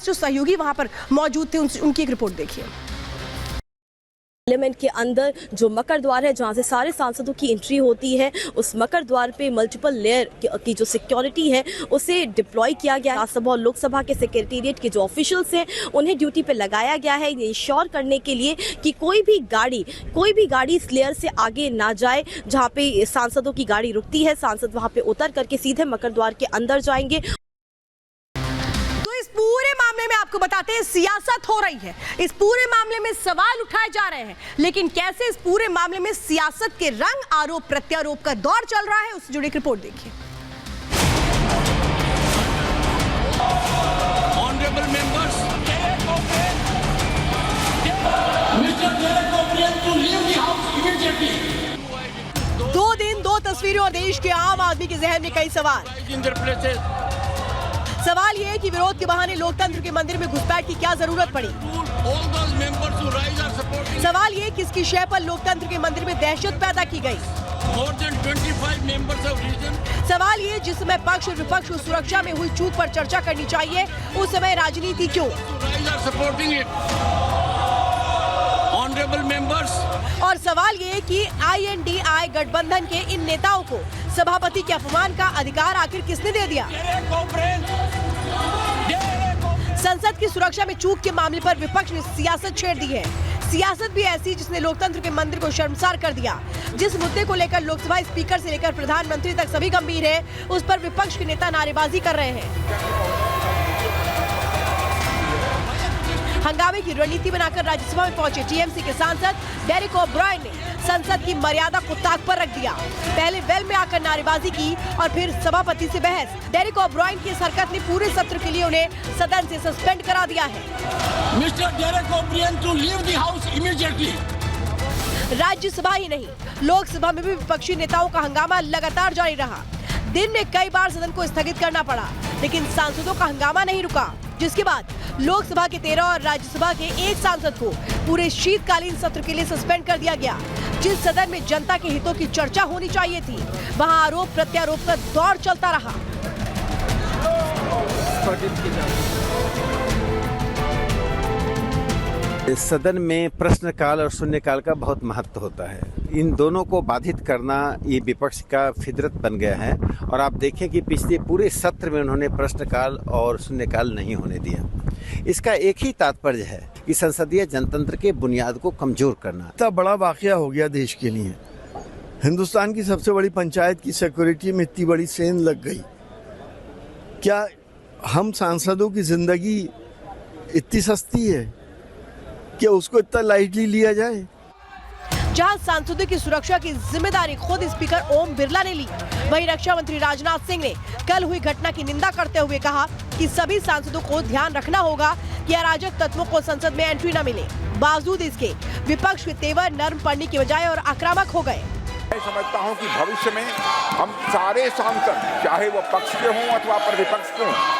जो सहयोगी वहां पर मौजूद थे उनकी एक रिपोर्ट देखिए। पार्लियामेंट के अंदर जो मकर द्वार है जहां से सारे सांसदों की एंट्री होती है, उस मकर द्वार पे मल्टीपल लेयर की जो सिक्योरिटी है उसे डिप्लॉय किया गया। राज्यसभा और लोकसभा के सेक्रेटेरिएट के जो ऑफिशियल्स हैं उन्हें ड्यूटी पे लगाया गया है, ये इंश्योर करने के लिए कि कोई भी गाड़ी इस लेयर से आगे ना जाए। जहाँ पे सांसदों की गाड़ी रुकती है, सांसद वहाँ पे उतर करके सीधे मकर द्वार के अंदर जाएंगे। पूरे मामले में आपको बताते हैं सियासत हो रही है। इस पूरे मामले में सवाल उठाए जा रहे हैं, लेकिन कैसे इस पूरे मामले में सियासत के रंग, आरोप प्रत्यारोप का दौर चल रहा है, उससे जुड़ी एक रिपोर्ट देखिए। ऑनरेबल मेंबर्स, दो दिन दो तस्वीरें और देश के आम आदमी के जहन में कई सवाल ये है कि विरोध के बहाने लोकतंत्र के मंदिर में घुसपैठ की क्या जरूरत पड़ी। सवाल ये किसकी शय पर लोकतंत्र के मंदिर में दहशत पैदा की गई। सवाल ये जिस समय पक्ष और विपक्ष को सुरक्षा में हुई चूक पर चर्चा करनी चाहिए, उस समय राजनीति क्यों। ऑनरेबल मेंबर्स, और सवाल ये कि INDI गठबंधन के इन नेताओं को सभापति के अपमान का अधिकार आखिर किसने दे दिया। संसद की सुरक्षा में चूक के मामले पर विपक्ष ने सियासत छेड़ दी है। सियासत भी ऐसी जिसने लोकतंत्र के मंदिर को शर्मसार कर दिया। जिस मुद्दे को लेकर लोकसभा स्पीकर से लेकर प्रधानमंत्री तक सभी गंभीर है, उस पर विपक्ष के नेता नारेबाजी कर रहे हैं। हंगामे की रणनीति बनाकर राज्यसभा में पहुंचे टीएमसी के सांसद डेरेक ओब्रायन ने संसद की मर्यादा को ताक पर रख दिया। पहले वेल में आकर नारेबाजी की और फिर सभापति से बहस। डेरेक ओब्रायन की इस हरकत ने पूरे सत्र के लिए उन्हें सदन से सस्पेंड करा दिया है। Mister Derek O'Brien to leave the house immediately. Rajya Sabha ही नहीं, लोकसभा में भी विपक्षी नेताओं का हंगामा लगातार जारी रहा। दिन में कई बार सदन को स्थगित करना पड़ा, लेकिन सांसदों का हंगामा नहीं रुका, जिसके बाद लोकसभा के 13 और राज्यसभा के 1 सांसद को पूरे शीतकालीन सत्र के लिए सस्पेंड कर दिया गया। जिस सदन में जनता के हितों की चर्चा होनी चाहिए थी, वहां आरोप प्रत्यारोप का दौर चलता रहा। सदन में प्रश्नकाल और शून्यकाल का बहुत महत्व होता है। इन दोनों को बाधित करना ये विपक्ष का फितरत बन गया है, और आप देखें कि पिछले पूरे सत्र में उन्होंने प्रश्नकाल और शून्यकाल नहीं होने दिया। इसका एक ही तात्पर्य है कि संसदीय जनतंत्र के बुनियाद को कमजोर करना। इतना बड़ा वाकया हो गया देश के लिए। हिंदुस्तान की सबसे बड़ी पंचायत की सिक्योरिटी में इतनी बड़ी सेंध लग गई। क्या हम सांसदों की जिंदगी इतनी सस्ती है कि उसको इतना लाइटली लिया जाए। जहां सांसदों की सुरक्षा की जिम्मेदारी खुद स्पीकर ओम बिरला ने ली, वहीं रक्षा मंत्री राजनाथ सिंह ने कल हुई घटना की निंदा करते हुए कहा कि सभी सांसदों को ध्यान रखना होगा कि अराजक तत्वों को संसद में एंट्री न मिले। बावजूद इसके विपक्ष के तेवर नर्म पड़ने की बजाय और आक्रामक हो गए। मैं समझता हूं कि भविष्य में हम सारे सांसद, चाहे वो पक्ष के हों अथवा विपक्ष के हों,